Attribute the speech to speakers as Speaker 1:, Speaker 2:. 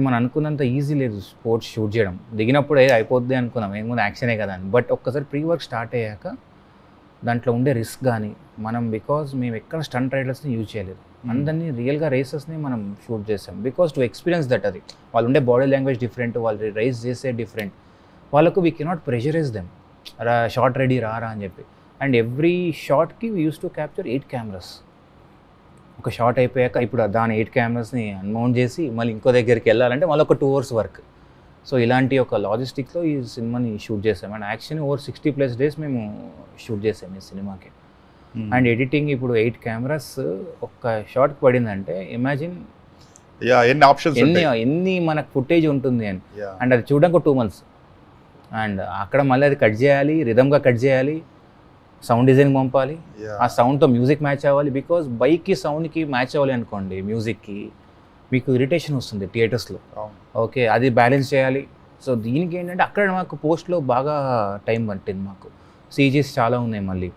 Speaker 1: మనం అనుకున్నంత ఈజీ లేదు స్పోర్ట్స్ షూట్ చేయడం. దిగినప్పుడు అయిపోద్ది అనుకున్నాం, ఏముంది యాక్షనే కదా అని. బట్ ఒక్కసారి ప్రీ వర్క్ స్టార్ట్ అయ్యాక దాంట్లో ఉండే రిస్క్ కానీ బికాజ్ మేము ఎక్కడ స్టంట్ రైడర్స్ని యూజ్ చేయలేదు, అందరినీ రియల్గా రేసెస్ని మనం షూట్ చేసాం. బికాస్ టు ఎక్స్పీరియన్స్ దట్, అది వాళ్ళు ఉండే బాడీ లాంగ్వేజ్ డిఫరెంట్, వాళ్ళు రైస్ చేసే డిఫరెంట్, వాళ్ళకు we cannot pressurize them short ready రారా అని చెప్పి. అండ్ ఎవ్రీ షార్ట్కి we use to capture 8 cameras. ఒక షార్ట్ అయిపోయాక ఇప్పుడు దాని 8 కెమెరాస్ని అన్మౌంట్ చేసి మళ్ళీ ఇంకో దగ్గరికి వెళ్ళాలంటే మళ్ళీ ఒక 2 hours వర్క్. సో ఇలాంటి ఒక లాజిస్టిక్లో ఈ సినిమాని షూట్ చేసాం. అండ్ యాక్చువల్లీ ఓవర్ 60+ days మేము షూట్ చేసాం ఈ సినిమాకి. అండ్ ఎడిటింగ్ ఇప్పుడు 8 కెమెరాస్ ఒక్క షార్ట్కి పడిందంటే ఇమాజిన్ ఎన్ని మనకు ఫుటేజ్ ఉంటుంది అని. అండ్ అది చూడడానికి ఒక 2 months. అండ్ అక్కడ మళ్ళీ అది కట్ చేయాలి, రిథమ్గా కట్ చేయాలి, సౌండ్ డిజైన్ పంపాలి, ఆ సౌండ్తో మ్యూజిక్ మ్యాచ్ అవ్వాలి. బికాజ్ బైక్కి సౌండ్కి మ్యాచ్ అవ్వాలి అనుకోండి మ్యూజిక్కి, మీకు ఇరిటేషన్ వస్తుంది థియేటర్స్లో. ఓకే, అది బ్యాలెన్స్ చేయాలి. సో దీనికి ఏంటంటే అక్కడ మాకు పోస్ట్లో బాగా టైం పట్టింది. మాకు సీజీస్ చాలా ఉన్నాయి మళ్ళీ.